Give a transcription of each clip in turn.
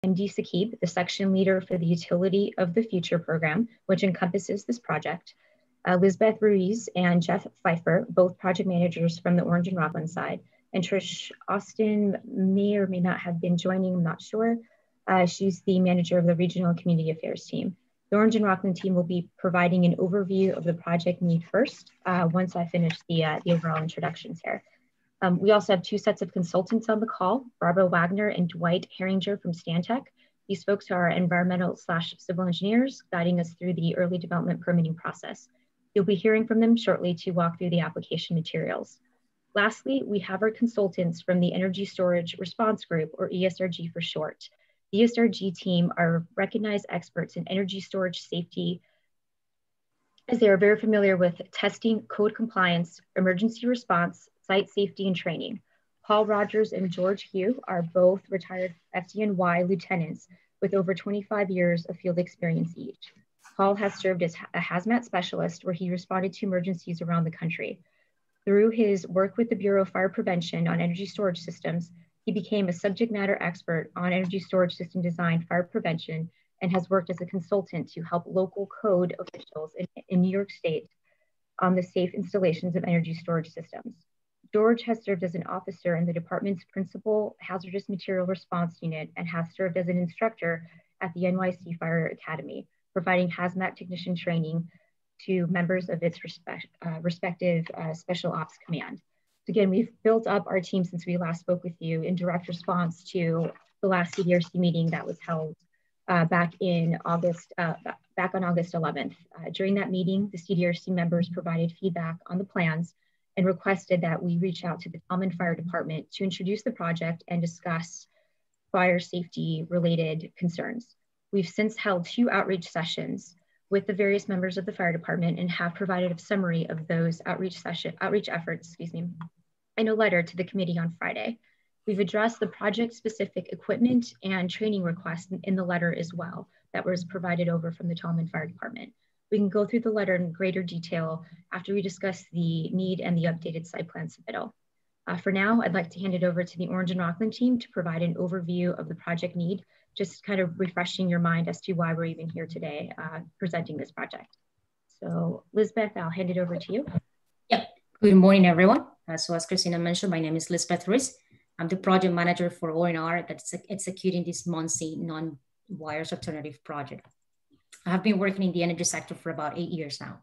MD Sakib, the section leader for the Utility of the Future program, which encompasses this project. Lisbeth Ruiz and Jeff Pfeiffer, both project managers from the Orange and Rockland side. And Trish Austin may or may not have been joining, I'm not sure. She's the manager of the Regional and Community Affairs team. The Orange and Rockland team will be providing an overview of the project need first, once I finish the overall introductions here. We also have two sets of consultants on the call, Barbara Wagner and Dwight Herringer from Stantec. These folks are environmental/civil engineers guiding us through the early development permitting process. You'll be hearing from them shortly to walk through the application materials. Lastly, we have our consultants from the Energy Storage Response Group, or ESRG for short. The ESRG team are recognized experts in energy storage safety, as they are very familiar with testing, code compliance, emergency response, site safety, and training. Paul Rogers and George Hugh are both retired FDNY lieutenants with over 25 years of field experience each. Paul has served as a hazmat specialist where he responded to emergencies around the country. Through his work with the Bureau of Fire Prevention on energy storage systems, he became a subject matter expert on energy storage system design, fire prevention, and has worked as a consultant to help local code officials in New York State on the safe installations of energy storage systems. George has served as an officer in the department's Principal Hazardous Material Response Unit and has served as an instructor at the NYC Fire Academy, providing hazmat technician training to members of its respective Special Ops Command. So again, we've built up our team since we last spoke with you in direct response to the last CDRC meeting that was held back on August 11th. During that meeting, the CDRC members provided feedback on the plans and requested that we reach out to the Tallman Fire Department to introduce the project and discuss fire safety related concerns. We've since held 2 outreach sessions with the various members of the fire department and have provided a summary of those outreach efforts, in a letter to the committee on Friday. We've addressed the project specific equipment and training requests in the letter as well that was provided over from the Tallman Fire Department. We can go through the letter in greater detail after we discuss the need and the updated site plan submittal. For now, I'd like to hand it over to the Orange and Rockland team to provide an overview of the project need, just kind of refreshing your mind as to why we're even here today presenting this project. So Lisbeth, I'll hand it over to you. Yeah, good morning, everyone. So as Christina mentioned, my name is Lisbeth Ruiz. I'm the project manager for ONR that's executing this Muncie non-wires alternative project. I have been working in the energy sector for about 8 years now.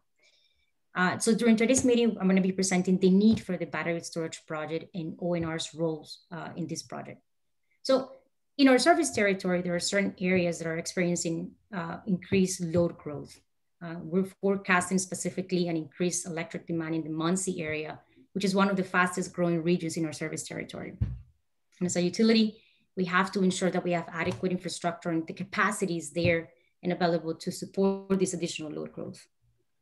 So during today's meeting, I'm going to be presenting the need for the battery storage project and ONR's roles in this project. So in our service territory, there are certain areas that are experiencing increased load growth. We're forecasting specifically an increased electric demand in the Muncie area, which is one of the fastest growing regions in our service territory. And as a utility, we have to ensure that we have adequate infrastructure and the capacities there and available to support this additional load growth.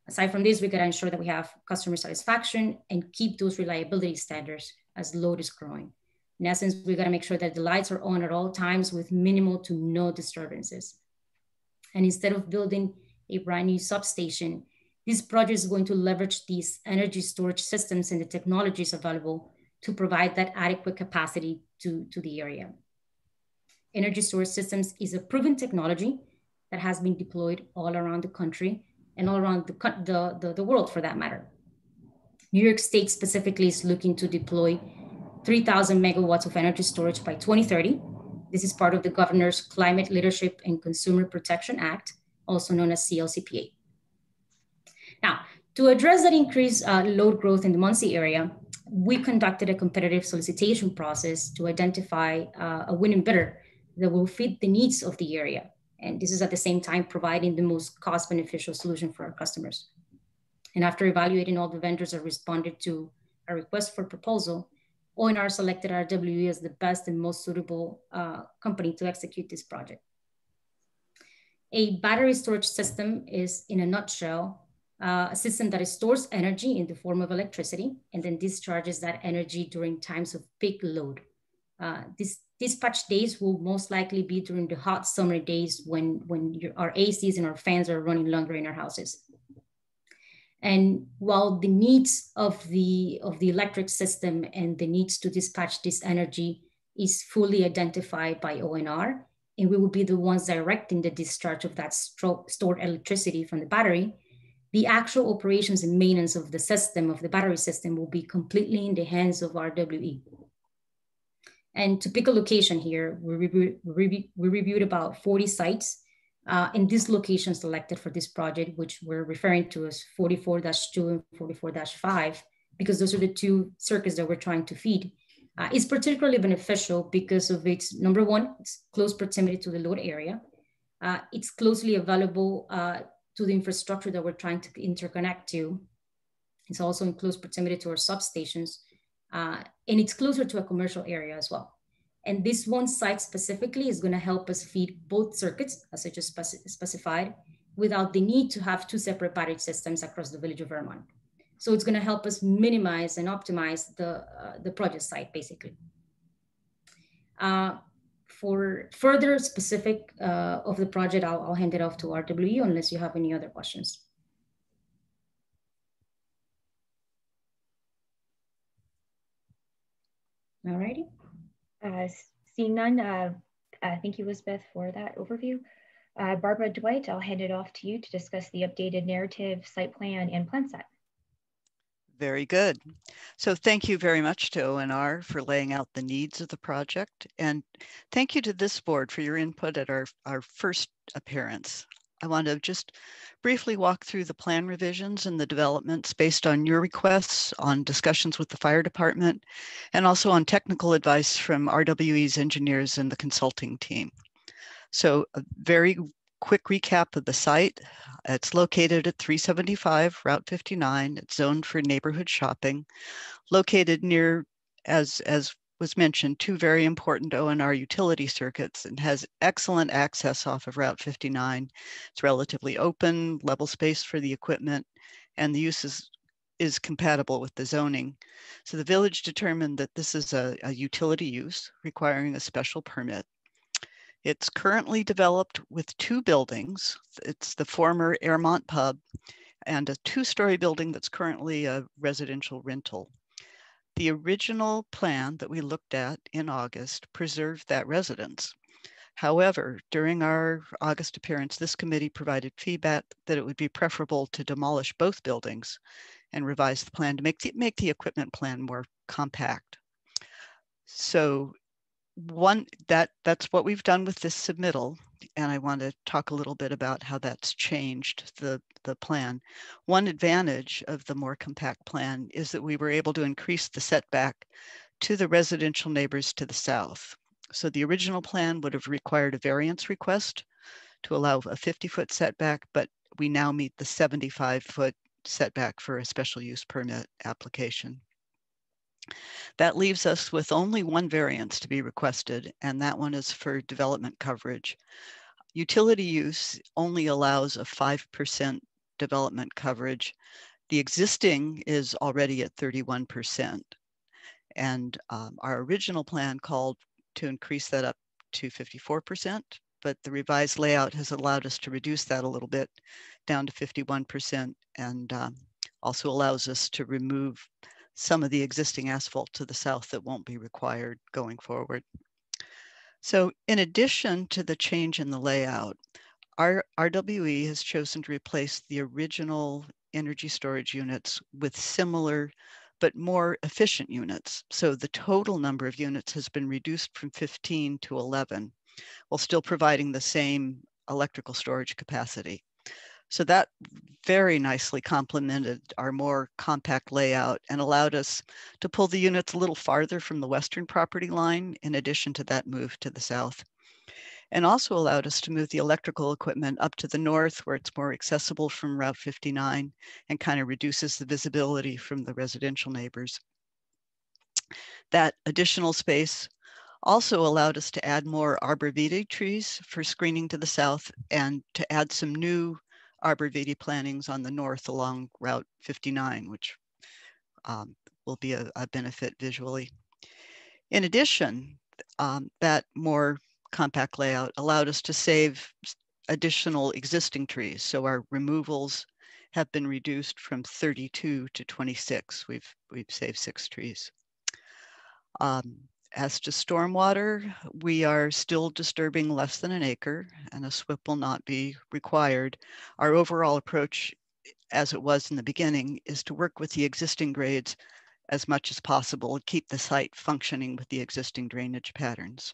Aside from this, we gotta ensure that we have customer satisfaction and keep those reliability standards as load is growing. In essence, we gotta make sure that the lights are on at all times with minimal to no disturbances. And instead of building a brand new substation, this project is going to leverage these energy storage systems and the technologies available to provide that adequate capacity to the area. Energy storage systems is a proven technology that has been deployed all around the country and all around the world for that matter. New York State specifically is looking to deploy 3,000 megawatts of energy storage by 2030. This is part of the Governor's Climate Leadership and Consumer Protection Act, also known as CLCPA. Now, to address that increased load growth in the Muncie area, we conducted a competitive solicitation process to identify a winning bidder that will fit the needs of the area. And this is at the same time providing the most cost beneficial solution for our customers. And after evaluating all the vendors that responded to a request for proposal, ONR selected RWE as the best and most suitable company to execute this project. A battery storage system is, in a nutshell, a system that stores energy in the form of electricity and then discharges that energy during times of peak load. These dispatch days will most likely be during the hot summer days when our ACs and our fans are running longer in our houses. And while the needs of the electric system and the needs to dispatch this energy is fully identified by ONR, and we will be the ones directing the discharge of that stored electricity from the battery, the actual operations and maintenance of the system, of the battery system, will be completely in the hands of RWE. And to pick a location here, we reviewed about 40 sites, and this location selected for this project, which we're referring to as 44-2 and 44-5, because those are the two circuits that we're trying to feed, is particularly beneficial because of its, number one, its close proximity to the load area. It's closely available to the infrastructure that we're trying to interconnect to. It's also in close proximity to our substations, and it's closer to a commercial area as well. And this one site specifically is going to help us feed both circuits, as I just specified, without the need to have two separate battery systems across the village of Vermont. So it's going to help us minimize and optimize the project site, basically. For further specific of the project, I'll hand it off to RWE unless you have any other questions. All righty. Seeing none, thank you, Elizabeth, for that overview. Barbara Dwight, I'll hand it off to you to discuss the updated narrative, site plan, and plan set. Very good. So thank you very much to ONR for laying out the needs of the project. And thank you to this board for your input at our first appearance. I want to just briefly walk through the plan revisions and the developments based on your requests, on discussions with the fire department, and also on technical advice from RWE's engineers and the consulting team. So a very quick recap of the site. It's located at 375 Route 59. It's zoned for neighborhood shopping, located near, as was mentioned, two very important ONR utility circuits, and has excellent access off of Route 59. It's relatively open, level space for the equipment, and the use is compatible with the zoning. So the village determined that this is a utility use requiring a special permit. It's currently developed with two buildings. It's the former Airmont Pub and a two-story building that's currently a residential rental. The original plan that we looked at in August preserved that residence. However, during our August appearance, this committee provided feedback that it would be preferable to demolish both buildings and revise the plan to make the equipment plan more compact. So that's what we've done with this submittal, and I want to talk a little bit about how that's changed the plan. One advantage of the more compact plan is that we were able to increase the setback to the residential neighbors to the south. So the original plan would have required a variance request to allow a 50-foot setback, but we now meet the 75-foot setback for a special use permit application. That leaves us with only one variance to be requested, and that one is for development coverage. Utility use only allows a 5% development coverage. The existing is already at 31%. And our original plan called to increase that up to 54%, but the revised layout has allowed us to reduce that a little bit down to 51%, and also allows us to remove some of the existing asphalt to the south that won't be required going forward. So in addition to the change in the layout, our RWE has chosen to replace the original energy storage units with similar but more efficient units. So the total number of units has been reduced from 15 to 11, while still providing the same electrical storage capacity. So that very nicely complemented our more compact layout and allowed us to pull the units a little farther from the western property line, in addition to that move to the south, and also allowed us to move the electrical equipment up to the north, where it's more accessible from Route 59 and kind of reduces the visibility from the residential neighbors. That additional space also allowed us to add more arborvitae trees for screening to the south, and to add some new arborvitae plantings on the north along Route 59, which will be a benefit visually. In addition, that more compact layout allowed us to save additional existing trees. So our removals have been reduced from 32 to 26. We've saved 6 trees. As to stormwater, we are still disturbing less than an acre and a SWIP will not be required. Our overall approach, as it was in the beginning, is to work with the existing grades as much as possible and keep the site functioning with the existing drainage patterns.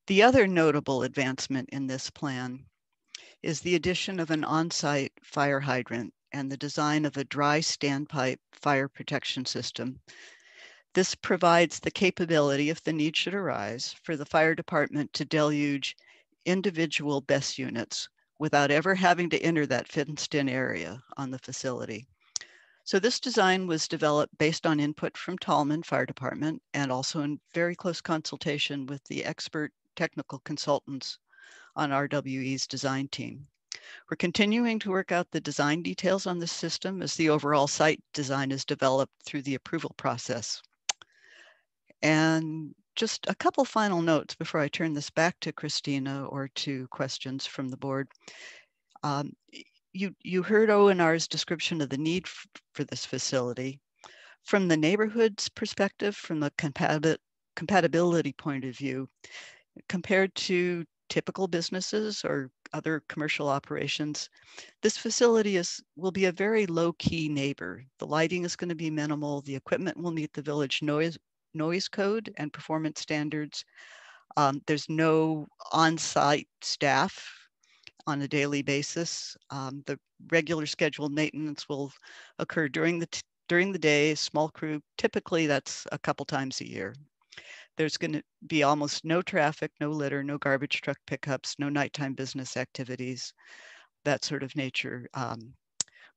The other notable advancement in this plan is the addition of an on-site fire hydrant and the design of a dry standpipe fire protection system. This provides the capability, if the need should arise, for the fire department to deluge individual BESS units without ever having to enter that fenced-in area on the facility. So this design was developed based on input from Tallman Fire Department and also in very close consultation with the expert technical consultants on RWE's design team. We're continuing to work out the design details on this system as the overall site design is developed through the approval process. And just a couple final notes before I turn this back to Christina or to questions from the board. You heard O&R's description of the need for this facility. From the neighborhood's perspective, from the compatibility point of view, compared to typical businesses or other commercial operations, this facility will be a very low-key neighbor. The lighting is going to be minimal. The equipment will meet the village noise code and performance standards. There's no on-site staff on a daily basis. The regular scheduled maintenance will occur during the day, small crew. Typically, that's a couple times a year. There's going to be almost no traffic, no litter, no garbage truck pickups, no nighttime business activities, that sort of nature.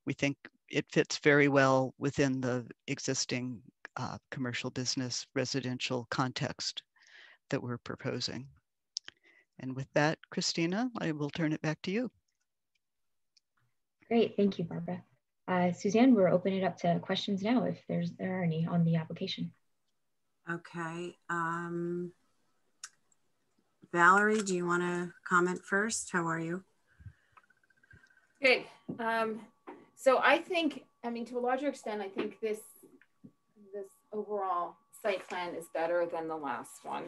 We think it fits very well within the existing commercial business residential context that we're proposing. And with that, Christina, I will turn it back to you. Great, thank you, Barbara. Suzanne, we're opening it up to questions now if there are any on the application. Okay. Valerie, do you want to comment first? How are you? Good. So I think, to a larger extent, I think this overall site plan is better than the last one.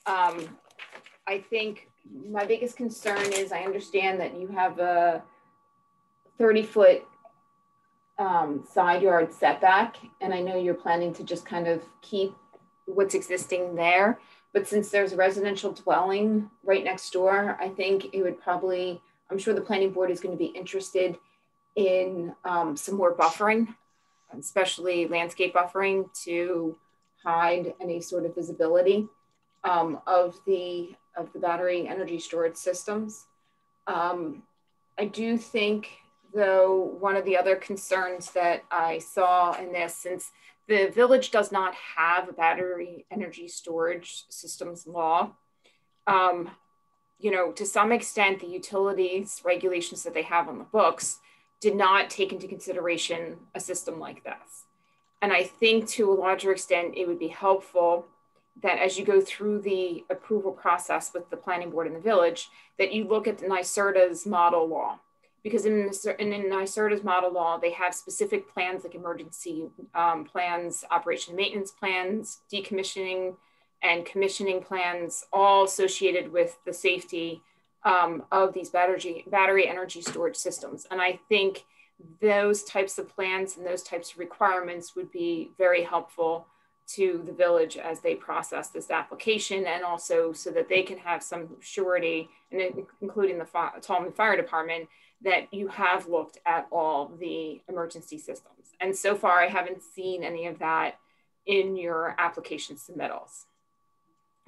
I think my biggest concern is I understand that you have a 30-foot side yard setback, and I know you're planning to just kind of keep what's existing there. But since there's a residential dwelling right next door, I think it would probably, I'm sure the planning board is going to be interested in some more buffering, especially landscape buffering to hide any sort of visibility of the battery energy storage systems. I do think, though, one of the other concerns that I saw in this, since the village does not have a battery energy storage systems law, to some extent, the utilities regulations that they have on the books did not take into consideration a system like this. And I think to a larger extent, it would be helpful that as you go through the approval process with the planning board in the village, that you look at the NYSERDA's model law. Because in NYSERDA's model law, they have specific plans like emergency plans, operation and maintenance plans, decommissioning and commissioning plans, all associated with the safety of these battery energy storage systems. And I think those types of plans and those types of requirements would be very helpful to the village as they process this application, and also so that they can have some surety, and including the Tallman Fire Department, that you have looked at all the emergency systems. And so far, I haven't seen any of that in your application submittals.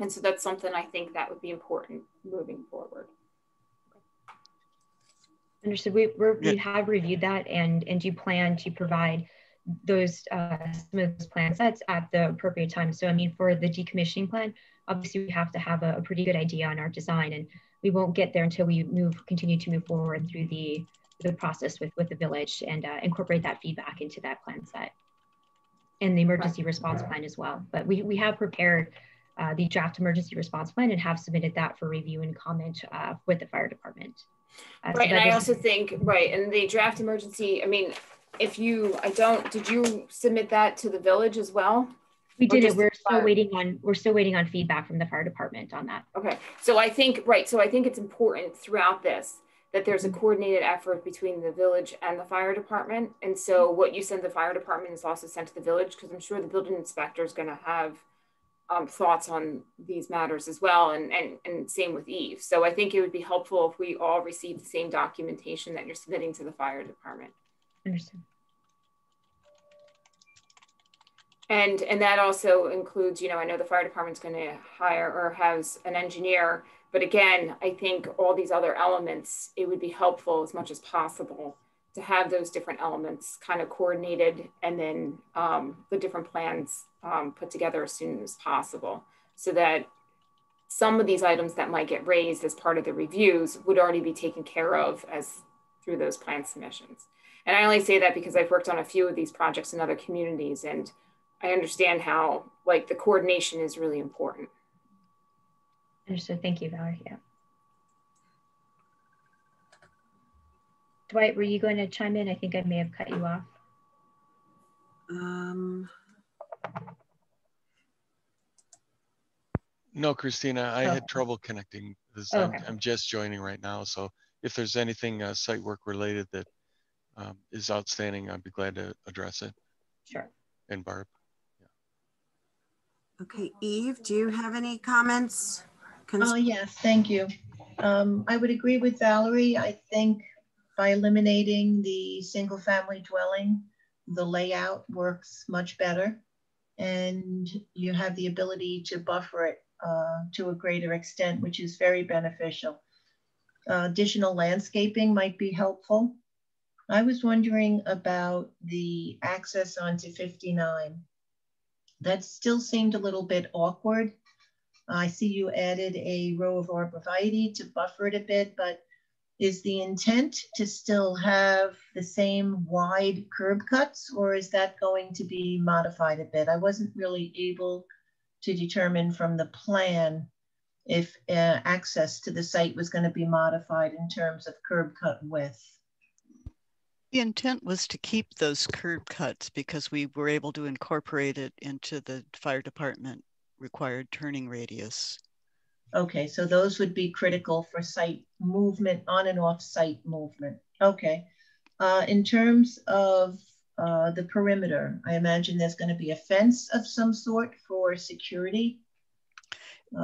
And so that's something I think that would be important moving forward. Understood. We have reviewed that, and you plan to provide those some of those plan sets at the appropriate time. So for the decommissioning plan, obviously we have to have a pretty good idea on our design, and we won't get there until we continue to move forward through the process with the village and incorporate that feedback into that plan set and the emergency response plan as well. But we have prepared the draft emergency response plan and have submitted that for review and comment with the fire department. Right, so and I also think, and the draft emergency, did you submit that to the village as well? We did it. We're still waiting on feedback from the fire department on that. Okay. So I think, right. So I think it's important throughout this that there's a coordinated effort between the village and the fire department. And so what you send the fire department is also sent to the village, because I'm sure the building inspector is going to have thoughts on these matters as well. And same with Eve. So I think it would be helpful if we all receive the same documentation that you're submitting to the fire department. Understood. And that also includes, you know, I know the fire department's going to hire or has an engineer, but again, I think all these other elements, it would be helpful as much as possible to have those different elements kind of coordinated, and then the different plans put together as soon as possible, so that some of these items that might get raised as part of the reviews would already be taken care of as through those plan submissions. And I only say that because I've worked on a few of these projects in other communities, and I understand how, like, the coordination is really important. Understood. Thank you, Valerie. Yeah. Dwight, were you going to chime in? I think I may have cut you off. No, Christina, I had trouble connecting. This, okay. I'm just joining right now. So if there's anything site work related that is outstanding, I'd be glad to address it. Sure. And Barb. Yeah. Okay, Eve, do you have any comments? Yes, thank you. I would agree with Valerie. I think by eliminating the single family dwelling, the layout works much better, and you have the ability to buffer it to a greater extent, which is very beneficial. Additional landscaping might be helpful. I was wondering about the access onto 59. That still seemed a little bit awkward. I see you added a row of arborvitae to buffer it a bit, but is the intent to still have the same wide curb cuts, or is that going to be modified a bit? I wasn't really able to determine from the plan if access to the site was going to be modified in terms of curb cut width. The intent was to keep those curb cuts because we were able to incorporate it into the fire department required turning radius. Okay, so those would be critical for site movement, on and off site movement. Okay. In terms of the perimeter, I imagine there's going to be a fence of some sort for security.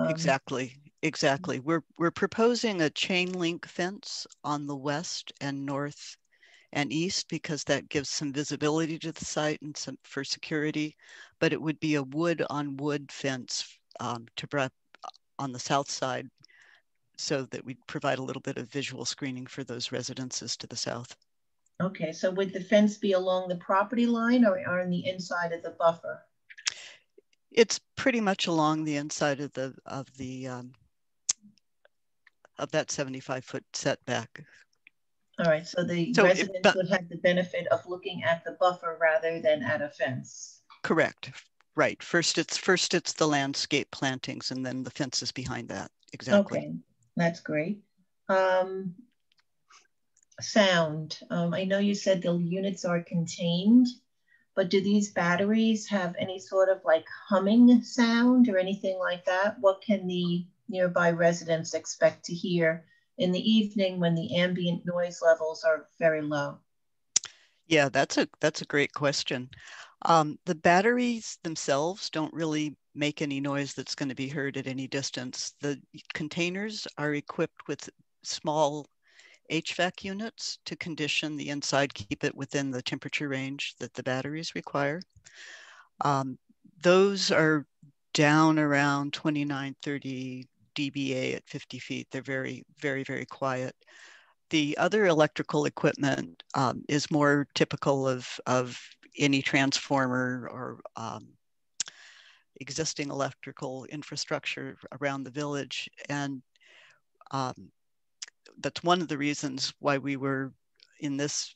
Exactly. We're proposing a chain link fence on the west and north and east, because that gives some visibility to the site and some for security, but it would be a wood on wood fence on the south side, so that we provide a little bit of visual screening for those residences to the south. Okay, so would the fence be along the property line or on the inside of the buffer? It's pretty much along the inside of that 75-foot setback. All right, so the residents would have the benefit of looking at the buffer rather than at a fence. Correct. Right. First it's the landscape plantings, and then the fence is behind that. Exactly. Okay, that's great. Sound. I know you said the units are contained, but do these batteries have any sort of like humming sound or anything like that? What can the nearby residents expect to hear in the evening when the ambient noise levels are very low? Yeah, that's a great question. The batteries themselves don't really make any noise that's going to be heard at any distance. The containers are equipped with small HVAC units to condition the inside, keep it within the temperature range that the batteries require. Those are down around 29, 30 dBA at 50 feet. They're very, very, very quiet. The other electrical equipment is more typical of any transformer or existing electrical infrastructure around the village. And that's one of the reasons why we were in this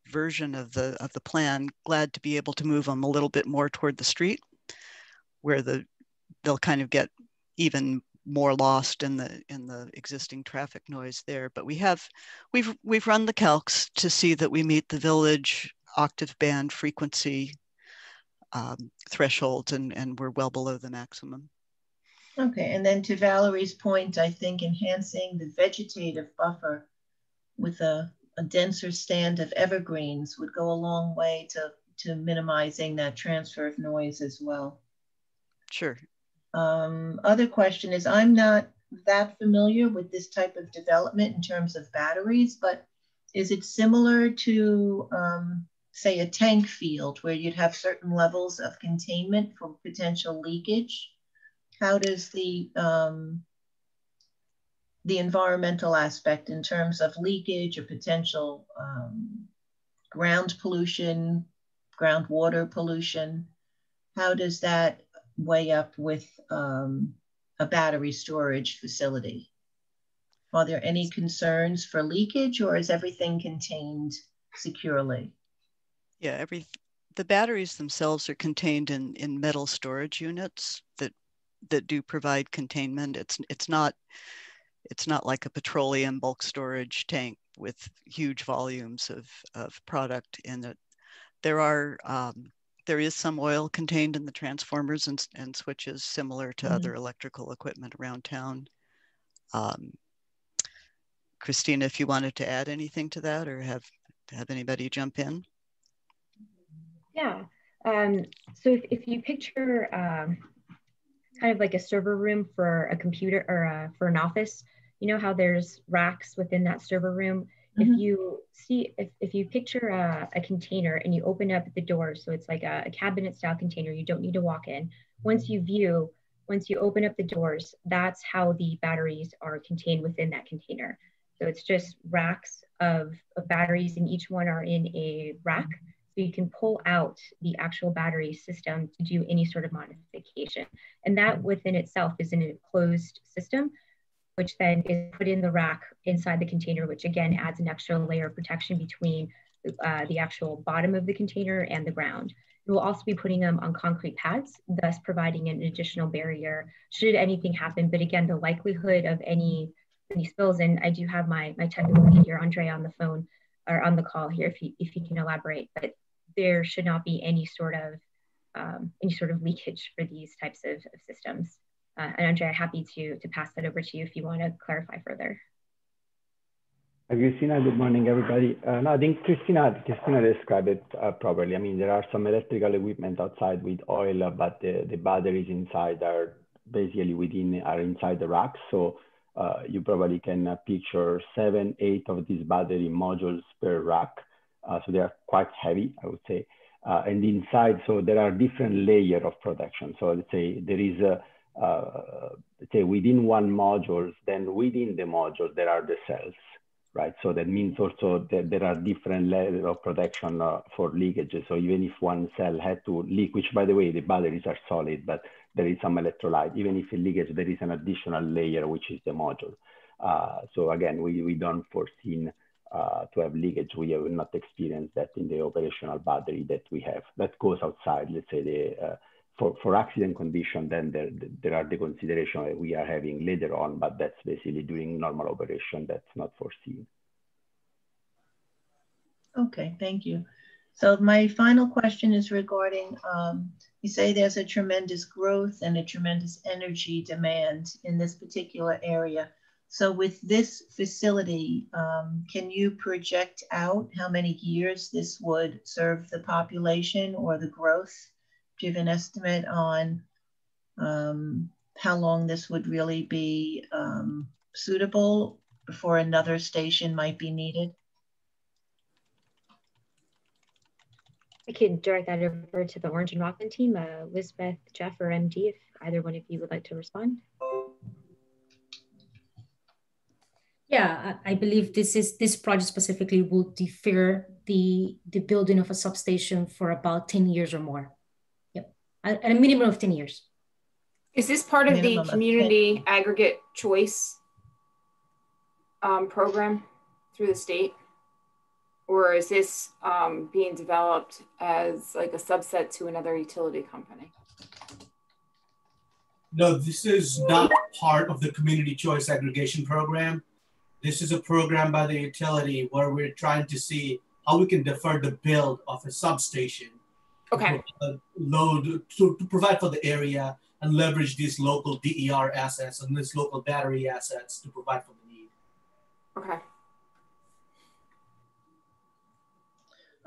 version of the plan glad to be able to move them a little bit more toward the street, where they'll kind of get even more lost in the existing traffic noise there. But we've run the calcs to see that we meet the village octave band frequency thresholds, and we're well below the maximum. Okay, and then to Valerie's point, I think enhancing the vegetative buffer with a denser stand of evergreens would go a long way to minimizing that transfer of noise as well. Sure. Other question is, I'm not that familiar with this type of development in terms of batteries, but is it similar to, say, a tank field where you'd have certain levels of containment for potential leakage? How does the environmental aspect in terms of leakage or potential ground pollution, groundwater pollution, how does that weigh up with a battery storage facility? Are there any concerns for leakage, or is everything contained securely? Yeah, the batteries themselves are contained in metal storage units that do provide containment. It's not like a petroleum bulk storage tank with huge volumes of product in it. There is some oil contained in the transformers and switches, similar to other electrical equipment around town. Christina, if you wanted to add anything to that, or have anybody jump in? Yeah. So if you picture kind of like a server room for a computer or for an office, you know how there's racks within that server room. If you see, if you picture a container and you open up the door, so it's like a cabinet style container, you don't need to walk in. Once you open up the doors, that's how the batteries are contained within that container. So it's just racks of batteries, and each one are in a rack. So you can pull out the actual battery system to do any sort of modification. And that within itself is an enclosed system, which then is put in the rack inside the container, which again adds an extra layer of protection between the actual bottom of the container and the ground. We'll also be putting them on concrete pads, thus providing an additional barrier should anything happen. But again, the likelihood of any spills, and I do have my technical lead here, Andre, on the phone or on the call here, if he can elaborate, but there should not be any sort of leakage for these types of systems. And Andre, I'm happy to pass that over to you if you want to clarify further. Christina, good morning, everybody. No, I think Christina described it properly. I mean, there are some electrical equipment outside with oil, but the batteries inside are basically inside the racks. So you probably can picture 7, 8 of these battery modules per rack. So they are quite heavy, I would say. And inside, so there are different layers of protection. So let's say there is let's say within one module, then within the module, there are the cells, right? So that means also that there are different layers of protection for leakages. So even if one cell had to leak, which by the way, the batteries are solid, but there is some electrolyte, even if it leaks, there is an additional layer, which is the module. So again, we don't foresee to have leakage. We have not experienced that in the operational battery that we have. That goes outside, let's say, for accident condition, then there are the consideration that we are having later on, but that's basically during normal operation, that's not foreseen. Okay, thank you. So my final question is regarding, you say there's a tremendous growth and a tremendous energy demand in this particular area. So with this facility, can you project out how many years this would serve the population or the growth? Do you have an estimate on how long this would really be suitable before another station might be needed? I can direct that over to the Orange and Rockland team, Elizabeth, Jeff, or MD, if either one of you would like to respond. Yeah, I believe this project specifically will defer the building of a substation for about 10 years or more. Yep, at a minimum of 10 years. Is this part of the community aggregate choice program through the state? Or is this being developed as like a subset to another utility company? No, this is not part of the community choice aggregation program. This is a program by the utility where we're trying to see how we can defer the build of a substation Okay. load to provide for the area and leverage these local DER assets and these local battery assets to provide for the need. Okay.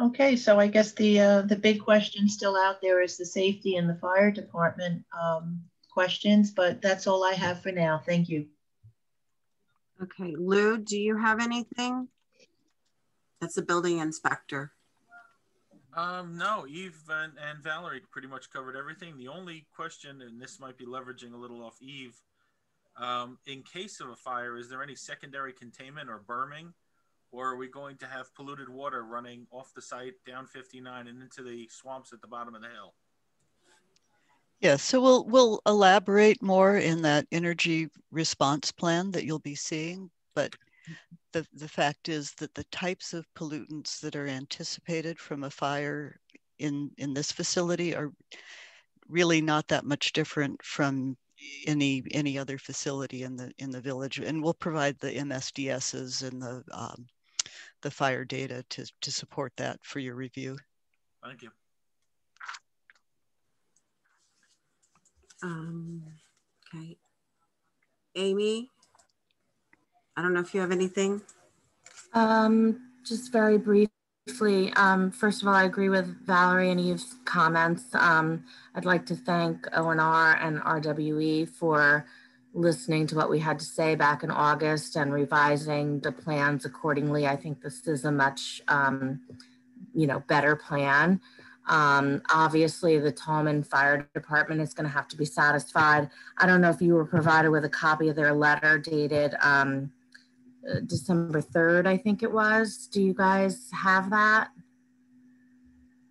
Okay, so I guess the big question still out there is the safety and the fire department questions, but that's all I have for now. Thank you. Okay, Lou, do you have anything? That's the building inspector. No, Eve and Valerie pretty much covered everything. The only question, and this might be leveraging a little off Eve, in case of a fire, is there any secondary containment or berming? Or are we going to have polluted water running off the site down 59 and into the swamps at the bottom of the hill? Yeah, so we'll elaborate more in that energy response plan that you'll be seeing, but the fact is that the types of pollutants that are anticipated from a fire in this facility are really not that much different from any other facility in the village, and we'll provide the MSDSs and the fire data to support that for your review. Thank you. Okay. Amy, I don't know if you have anything. Just very briefly, first of all, I agree with Valerie and Eve's comments. I'd like to thank ONR and RWE for listening to what we had to say back in August and revising the plans accordingly. I think this is a much, better plan. Obviously, the Tallman Fire Department is going to have to be satisfied. I don't know if you were provided with a copy of their letter dated December 3rd, I think it was. Do you guys have that?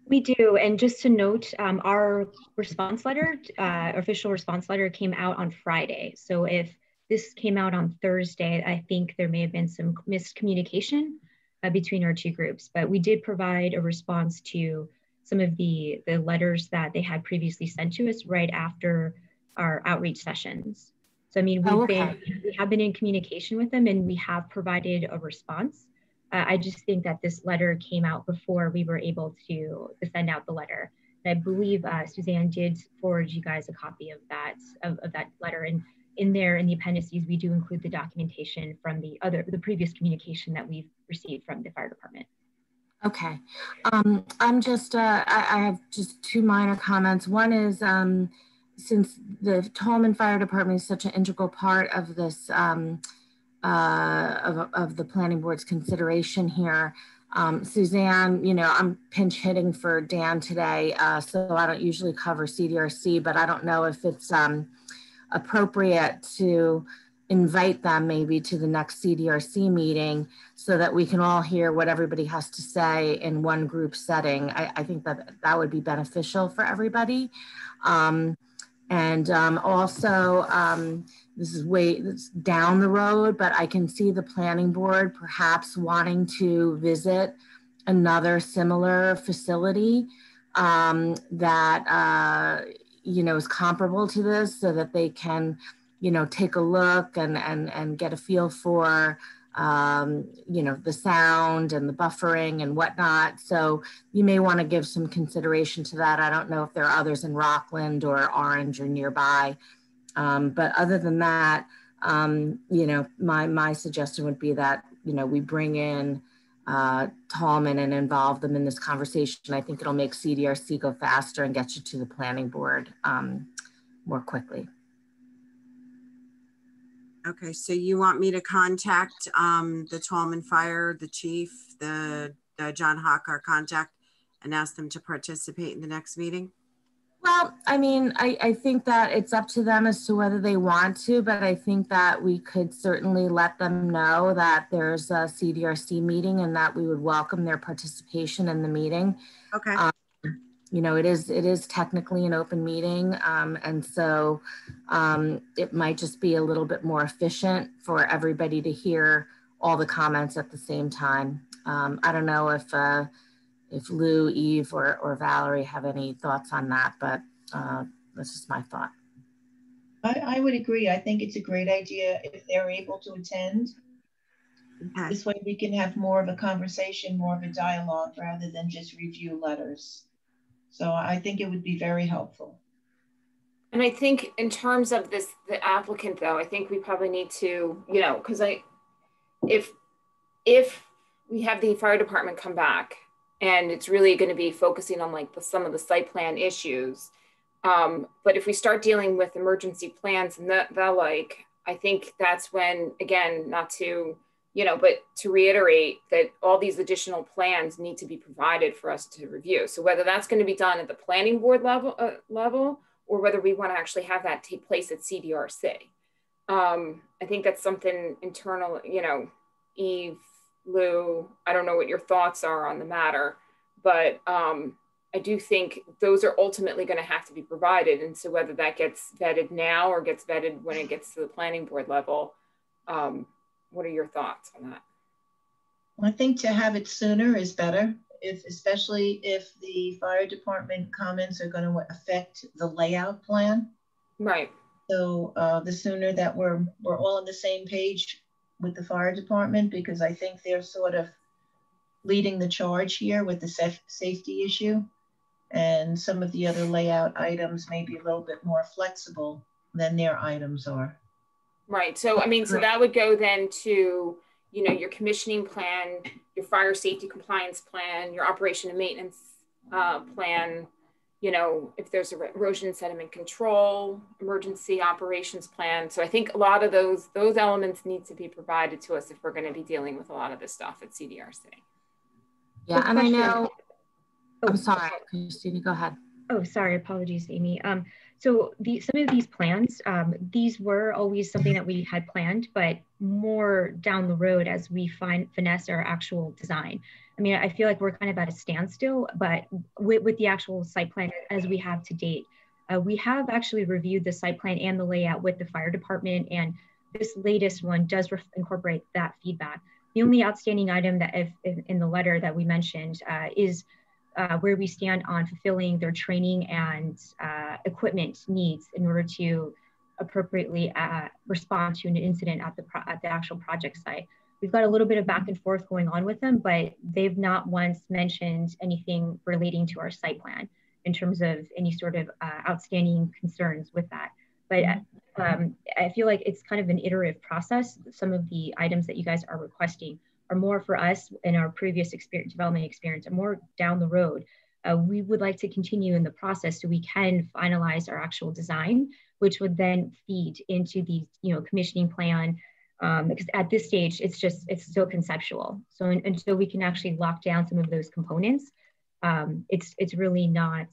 We do, and just to note, our response letter, official response letter came out on Friday. So if this came out on Thursday, I think there may have been some miscommunication between our two groups, but we did provide a response to some of the letters that they had previously sent to us right after our outreach sessions. So, I mean, we have been in communication with them and we have provided a response. I just think that this letter came out before we were able to send out the letter. And I believe Suzanne did forward you guys a copy of that letter. And in there, in the appendices, we do include the documentation from the previous communication that we've received from the fire department. Okay. I'm just, I have just two minor comments. One is, since the Tallman Fire Department is such an integral part of this, of the planning board's consideration here, Suzanne, I'm pinch hitting for Dan today, so I don't usually cover CDRC, but I don't know if it's appropriate to invite them maybe to the next CDRC meeting so that we can all hear what everybody has to say in one group setting. I think that would be beneficial for everybody. Also, this is down the road, but I can see the planning board perhaps wanting to visit another similar facility that, is comparable to this so that they can, take a look and get a feel for, the sound and the buffering and whatnot. So you may want to give some consideration to that. I don't know if there are others in Rockland or Orange or nearby. But other than that, my suggestion would be that, we bring in Tallman and involve them in this conversation. I think it'll make CDRC go faster and get you to the planning board more quickly. Okay, so you want me to contact the Tallman Fire, the chief, the John Hawk, our contact, and ask them to participate in the next meeting? Well, I mean, I think that it's up to them as to whether they want to, but I think that we could certainly let them know that there's a CDRC meeting and that we would welcome their participation in the meeting. Okay. It is technically an open meeting. And so it might just be a little bit more efficient for everybody to hear all the comments at the same time. I don't know if Lou, Eve, or Valerie have any thoughts on that, but that's just my thought. I would agree. I think it's a great idea if they're able to attend. Okay. This way we can have more of a conversation, more of a dialogue, rather than just review letters. So I think it would be very helpful. And I think in terms of this, the applicant though, I think we probably need to, you know, because if we have the fire department come back and it's really going to be focusing on like some of the site plan issues, but if we start dealing with emergency plans and the like, I think that's when, again, not to, you know, but to reiterate that all these additional plans need to be provided for us to review. So whether that's going to be done at the planning board level, or whether we want to actually have that take place at CDRC. I think that's something internal, you know, Eve, Lou, I don't know what your thoughts are on the matter, but I do think those are ultimately going to have to be provided. And so whether that gets vetted now or gets vetted when it gets to the planning board level, what are your thoughts on that? I think to have it sooner is better, especially if the fire department comments are going to affect the layout plan. Right. So the sooner that we're all on the same page with the fire department, because I think they're sort of leading the charge here with the safety issue, and some of the other layout items may be a little bit more flexible than their items are. Right. So, I mean, so that would go then to, you know, your commissioning plan, your fire safety compliance plan, your operation and maintenance plan, you know, if there's erosion sediment control, emergency operations plan. So I think a lot of those elements need to be provided to us if we're going to be dealing with a lot of this stuff at CDRC. Yeah, and I know, I'm sorry, Christina, go ahead. Oh, sorry, apologies, Amy. So some of these plans, these were always something that we had planned, but more down the road as we finesse our actual design. I mean, I feel like we're kind of at a standstill, but with the actual site plan as we have to date, we have actually reviewed the site plan and the layout with the fire department, and this latest one does incorporate that feedback. The only outstanding item that if in the letter that we mentioned is where we stand on fulfilling their training and equipment needs in order to appropriately respond to an incident at the actual project site. We've got a little bit of back and forth going on with them, but they've not once mentioned anything relating to our site plan in terms of any sort of outstanding concerns with that. But I feel like it's kind of an iterative process. Some of the items that you guys are requesting are more for us in our previous development experience, and more down the road. We would like to continue in the process so we can finalize our actual design, which would then feed into the commissioning plan. Because at this stage, it's still conceptual. So until we can actually lock down some of those components, it's really not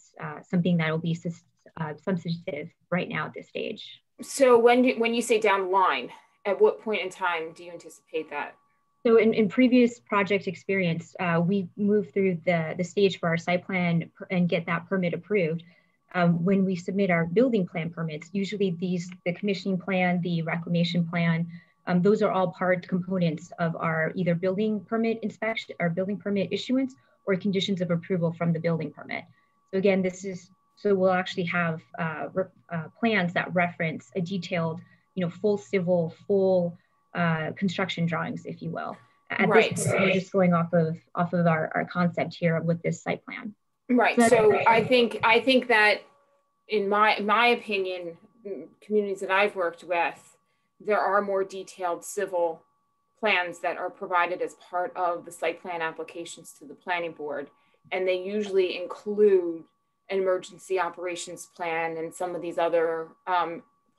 something that will be substantive right now at this stage. So when you say down the line, at what point in time do you anticipate that? So in previous project experience, we moved through the stage for our site plan and get that permit approved. When we submit our building plan permits, usually the commissioning plan, the reclamation plan, those are all part components of our either building permit inspection or building permit issuance or conditions of approval from the building permit. So again, so we'll actually have plans that reference a detailed, full civil, full construction drawings, if you will. At this point, we're just going off of our concept here with this site plan. Right. So I think that in my opinion, communities that I've worked with, there are more detailed civil plans that are provided as part of the site plan applications to the planning board. And they usually include an emergency operations plan and some of these other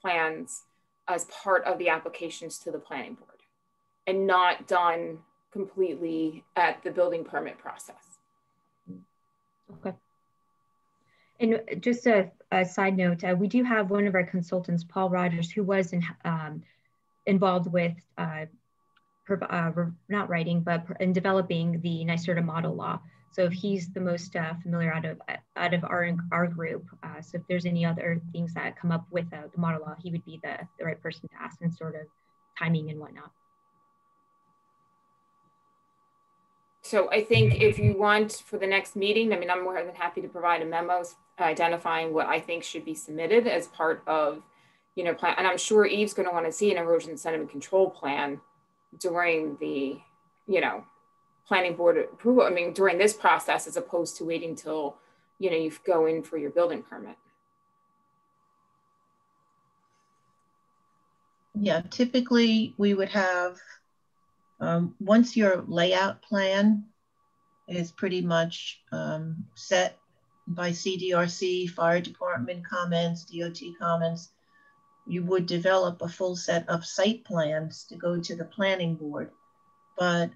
plans as part of the applications to the planning board, and not done completely at the building permit process. Okay. And just a side note, we do have one of our consultants, Paul Rogers, who was involved with not writing, but in developing the NYSERDA model law. So he's the most familiar out of our group. So if there's any other things that come up with the model law, he would be the right person to ask, and sort of timing and whatnot. So I think if you want for the next meeting, I mean, I'm more than happy to provide a memo identifying what I think should be submitted as part of, plan. And I'm sure Eve's going to want to see an erosion sediment control plan during the, planning board approval. I mean, during this process, as opposed to waiting till, you go in for your building permit. Yeah, typically we would have, once your layout plan is pretty much set by CDRC, fire department comments, DOT comments, you would develop a full set of site plans to go to the planning board. But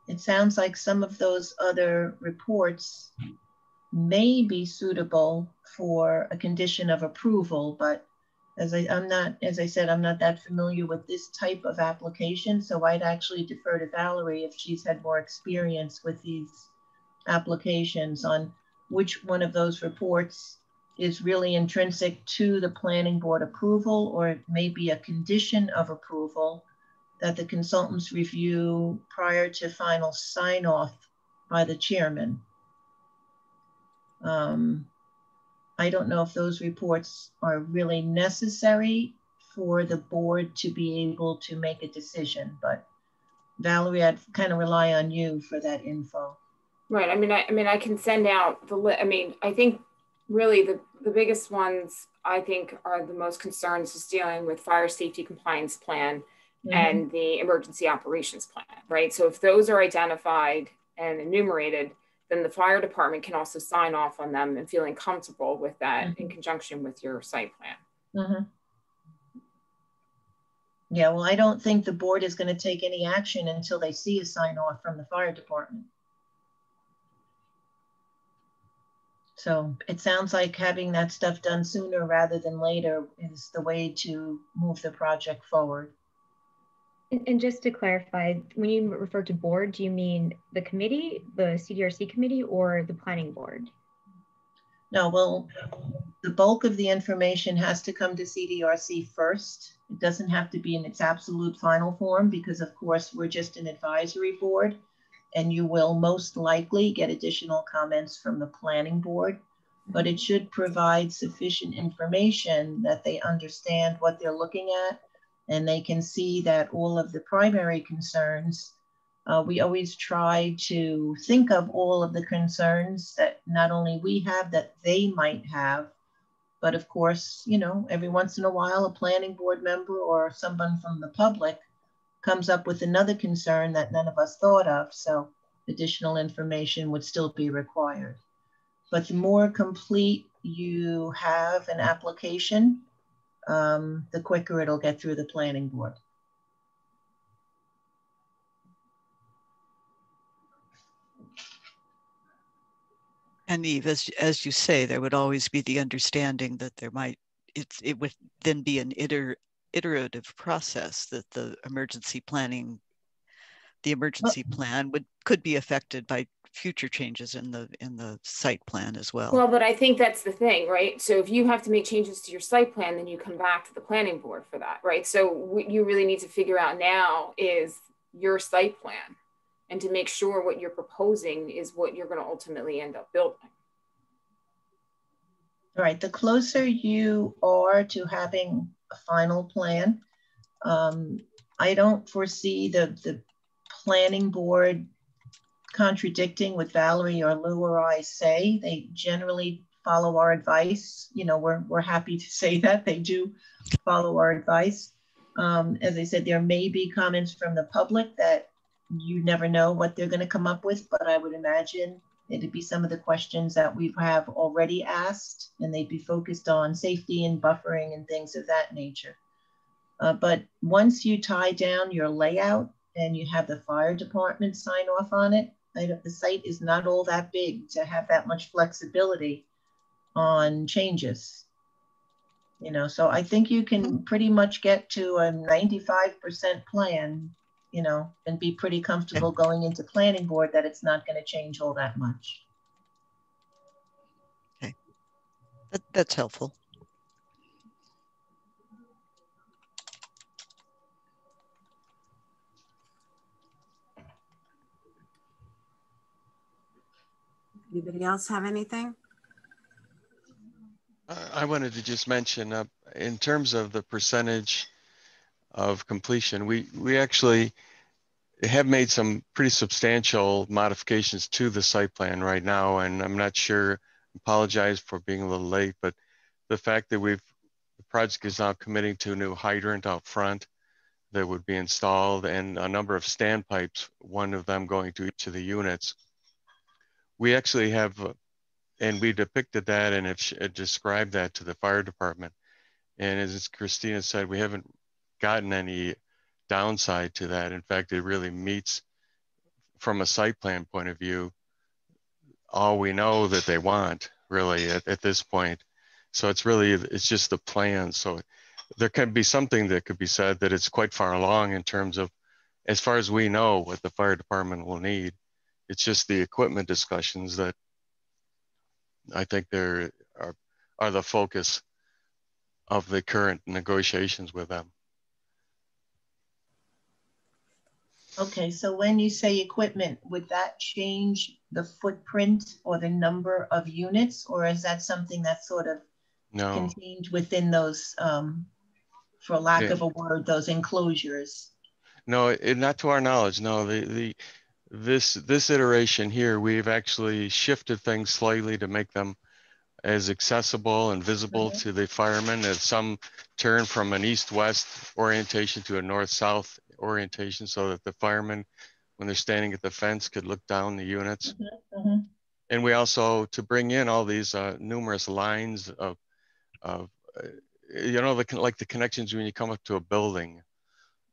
it sounds like some of those other reports may be suitable for a condition of approval, but as I said, I'm not that familiar with this type of application, so I'd actually defer to Valerie if she's had more experience with these applications on which one of those reports is really intrinsic to the planning board approval, or it may be a condition of approval that the consultants review prior to final sign off by the chairman. I don't know if those reports are really necessary for the board to be able to make a decision, but Valerie, I'd kind of rely on you for that info. Right. I mean, I can send out the list. I mean, I think really the biggest ones I think are the most concerns is dealing with fire safety compliance plan and the emergency operations plan, right? So if those are identified and enumerated, then the fire department can also sign off on them and feeling comfortable with that in conjunction with your site plan. Yeah, well, I don't think the board is going to take any action until they see a sign off from the fire department. So it sounds like having that stuff done sooner rather than later is the way to move the project forward. And just to clarify, when you refer to board, do you mean the committee, the CDRC committee, or the planning board? No, well, the bulk of the information has to come to CDRC first. It doesn't have to be in its absolute final form because, of course, we're just an advisory board, and you will most likely get additional comments from the planning board, but it should provide sufficient information that they understand what they're looking at, and they can see that all of the primary concerns, we always try to think of all of the concerns that not only we have, that they might have, but of course, you know, every once in a while, a planning board member or someone from the public comes up with another concern that none of us thought of. So additional information would still be required. But the more complete you have an application, the quicker it'll get through the planning board. And Eve, as you say, there would always be the understanding that there might, it would then be an iterative process, that the emergency plan could be affected by future changes in the site plan as well. Well, but I think that's the thing, right? So if you have to make changes to your site plan, then you come back to the planning board for that, right? So what you really need to figure out now is your site plan, and to make sure what you're proposing is what you're going to ultimately end up building. All right, the closer you are to having a final plan, I don't foresee the planning board contradicting what Valerie or Lou or I say. They generally follow our advice. You know, we're happy to say that they do follow our advice. As I said, there may be comments from the public that you never know what they're going to come up with, but I would imagine it'd be some of the questions that we have already asked, and they'd be focused on safety and buffering and things of that nature. But once you tie down your layout and you have the fire department sign off on it, the site is not all that big to have that much flexibility on changes. You know, so I think you can pretty much get to a 95% plan, you know, and be pretty comfortable going into planning board that it's not going to change all that much. Okay, that's helpful. Anybody else have anything? I wanted to just mention, in terms of the percentage of completion, we actually have made some pretty substantial modifications to the site plan right now, and I'm not sure Apologize for being a little late, but the fact that the project is now committing to a new hydrant out front that would be installed and a number of standpipes, one of them going to each of the units. We actually have, and we depicted that and have described that to the fire department. And as Christina said, we haven't gotten any downside to that. In fact, it really meets, from a site plan point of view, all we know that they want really at this point. So it's just the plan. So there can be something that could be said that it's quite far along in terms of, as far as we know, what the fire department will need. It's just the equipment discussions that I think are the focus of the current negotiations with them. Okay, so when you say equipment, would that change the footprint or the number of units, or is that something that's sort of contained within those, for lack of a word, those enclosures? No, not to our knowledge. No, this iteration here, we've actually shifted things slightly to make them as accessible and visible to the firemen, as some turn from an east-west orientation to a north-south orientation so that the firemen, when they're standing at the fence, could look down the units. And we also, to bring in all these numerous lines of you know, like the connections when you come up to a building,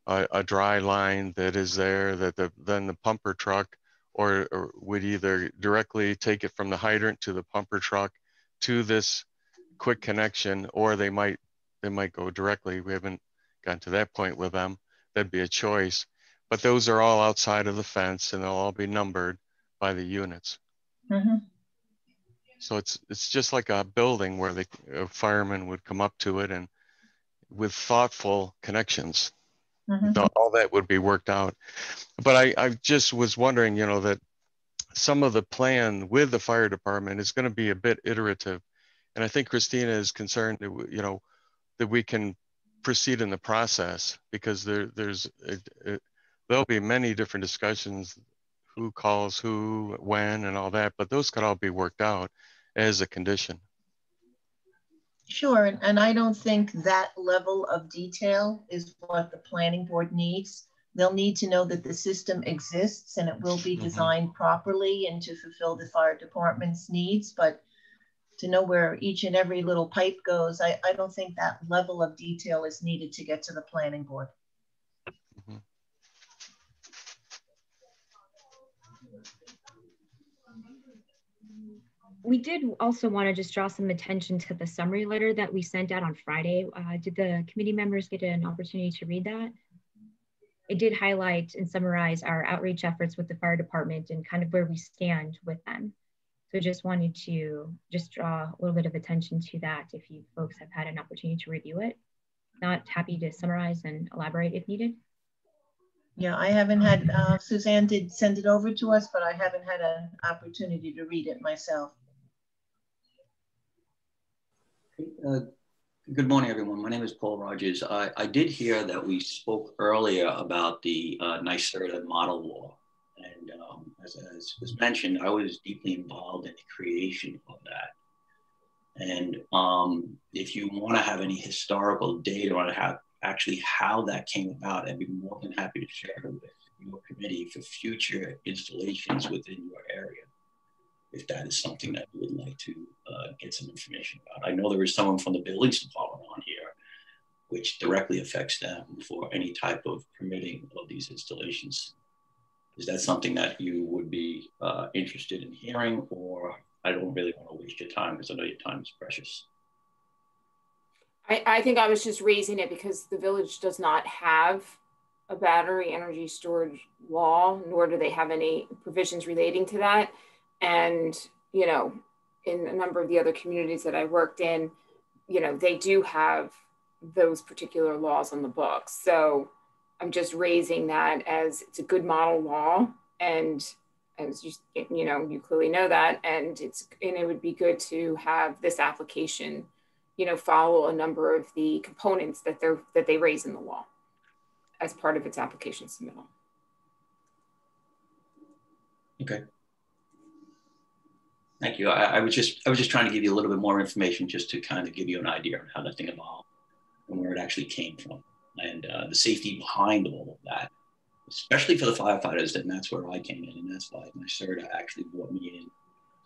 a dry line that is there that then the pumper truck or would either directly take it from the hydrant to the pumper truck to this quick connection, or they might go directly. We haven't gotten to that point with them. That'd be a choice, but those are all outside of the fence and they'll all be numbered by the units. So it's just like a building where a fireman would come up to it, and with thoughtful connections, all that would be worked out. But I just was wondering, you know, that some of the plan with the fire department is going to be a bit iterative. And I think Christina is concerned that, you know, that we can proceed in the process, because there'll be many different discussions, who calls who, when, and all that, but those could all be worked out as a condition. Sure, and I don't think that level of detail is what the planning board needs. They'll need to know that the system exists and it will be designed properly and to fulfill the fire department's needs, but to know where each and every little pipe goes, I don't think that level of detail is needed to get to the planning board. We did also want to just draw some attention to the summary letter that we sent out on Friday. Did the committee members get an opportunity to read that? It did highlight and summarize our outreach efforts with the fire department and kind of where we stand with them. So just wanted to just draw a little bit of attention to that if you folks have had an opportunity to review it. Not happy to summarize and elaborate if needed. Yeah, I haven't had, Suzanne did send it over to us, but I haven't had an opportunity to read it myself. Good morning, everyone. My name is Paul Rogers. I did hear that we spoke earlier about the NYSERDA model law. And as was mentioned, I was deeply involved in the creation of that. And if you want to have any historical data on how that came about, I'd be more than happy to share it with your committee for future installations within your area, if that is something that you would like to get some information about. I know there is someone from the buildings department on here, which directly affects them for any type of permitting of these installations. Is that something that you would be interested in hearing, or I don't really want to waste your time because I know your time is precious? I think I was just raising it because the village does not have a battery energy storage law, nor do they have any provisions relating to that. And, you know, in a number of the other communities that I worked in, you know, they do have those particular laws on the books. So I'm just raising that as it's a good model law, and as you know, you clearly know that, and it would be good to have this application, you know, follow a number of the components that they raise in the law as part of its application submittal. Okay. Thank you. I was just trying to give you a little bit more information just to kind of give you an idea of how that thing evolved and where it actually came from, and the safety behind all of that, especially for the firefighters. And that's where I came in, and that's why my CERTA actually brought me in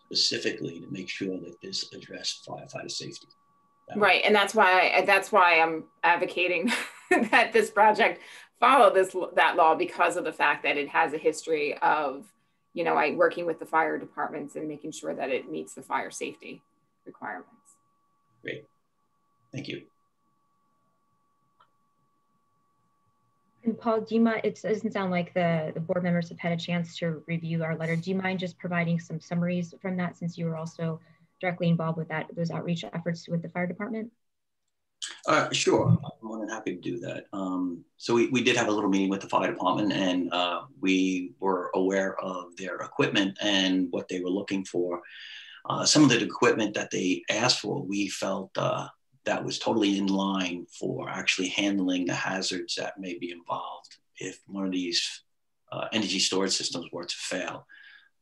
specifically to make sure that this addressed firefighter safety. Right, and that's why I'm advocating that this project follow that law, because of the fact that it has a history of, you know, working with the fire departments and making sure that it meets the fire safety requirements. Great, thank you. And Paul, do you mind, it doesn't sound like the board members have had a chance to review our letter. Do you mind just providing some summaries from that, since you were also directly involved with those outreach efforts with the fire department? Sure, I'm more than happy to do that. So we did have a little meeting with the fire department, and we were aware of their equipment and what they were looking for. Some of the equipment that they asked for, we felt that was totally in line for actually handling the hazards that may be involved if one of these energy storage systems were to fail.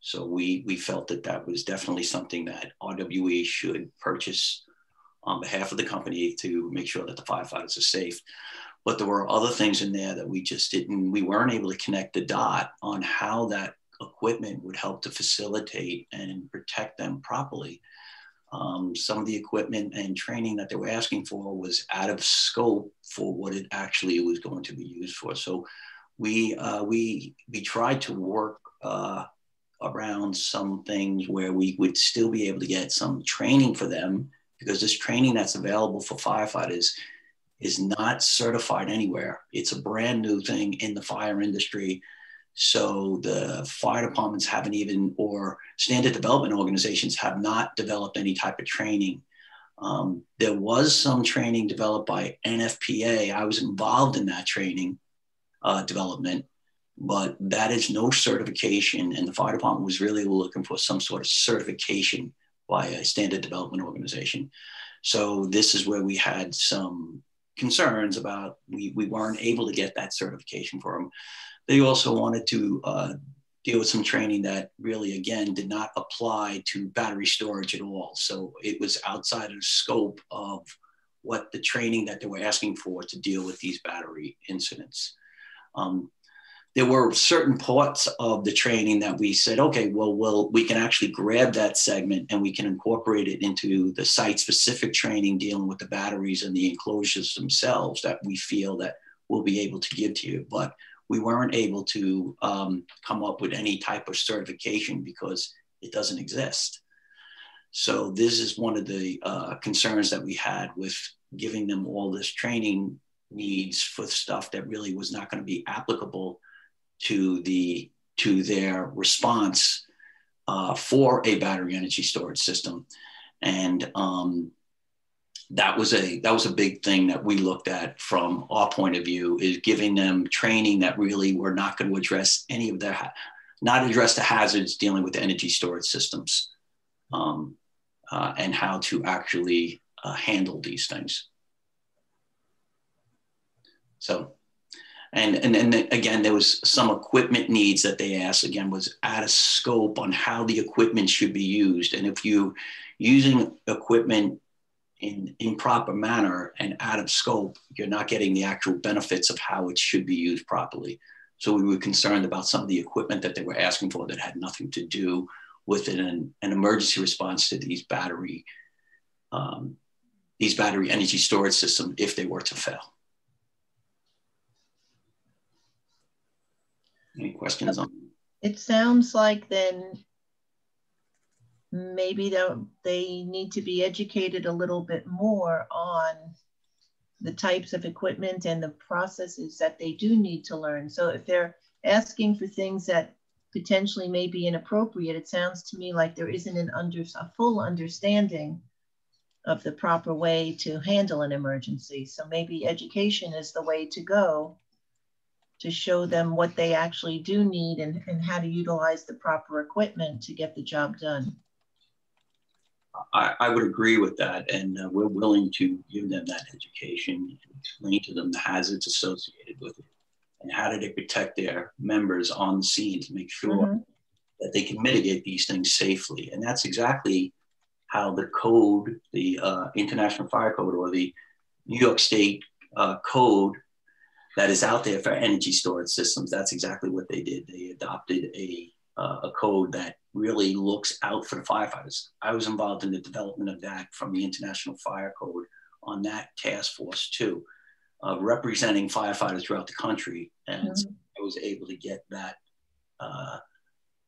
So we felt that that was definitely something that RWE should purchase on behalf of the company to make sure that the firefighters are safe. But there were other things in there that we weren't able to connect the dot on how that equipment would help to facilitate and protect them properly. Some of the equipment and training that they were asking for was out of scope for what it actually was going to be used for. So we tried to work around some things where we would still be able to get some training for them, because this training that's available for firefighters is not certified anywhere. It's a brand new thing in the fire industry. So the fire departments haven't even, or standard development organizations have not developed any type of training. There was some training developed by NFPA. I was involved in that training development, but that is no certification. And the fire department was really looking for some sort of certification by a standard development organization. So this is where we had some concerns about, we weren't able to get that certification for them. They also wanted to deal with some training that really, again, did not apply to battery storage at all. So it was outside of the scope of what the training that they were asking for to deal with these battery incidents. There were certain parts of the training that we said, okay, well, we can actually grab that segment and we can incorporate it into the site-specific training dealing with the batteries and the enclosures themselves that we feel that we'll be able to give to you. But we weren't able to come up with any type of certification because it doesn't exist. So this is one of the concerns that we had with giving them all this training needs for stuff that really was not going to be applicable to their response for a battery energy storage system. And that was a big thing that we looked at from our point of view, is giving them training that really were not going to address any of their, not address the hazards dealing with energy storage systems, and how to actually handle these things. So, and again, there was some equipment needs that they asked, again, was out of scope on how the equipment should be used. And if you using equipment in improper manner and out of scope, you're not getting the actual benefits of how it should be used properly. So we were concerned about some of the equipment that they were asking for that had nothing to do with an emergency response to these battery energy storage systems if they were to fail. Any questions on? It sounds like then maybe they need to be educated a little bit more on the types of equipment and the processes that they do need to learn. So if they're asking for things that potentially may be inappropriate, it sounds to me like there isn't a full understanding of the proper way to handle an emergency. So maybe education is the way to go to show them what they actually do need and how to utilize the proper equipment to get the job done. I would agree with that. And we're willing to give them that education and explain to them the hazards associated with it and how do they protect their members on the scene to make sure that they can mitigate these things safely. And that's exactly how the code, the International Fire Code, or the New York State code that is out there for energy storage systems, that's exactly what they did. They adopted a code that really looks out for the firefighters. I was involved in the development of that from the International Fire Code on that task force too, representing firefighters throughout the country. And I was able to get that,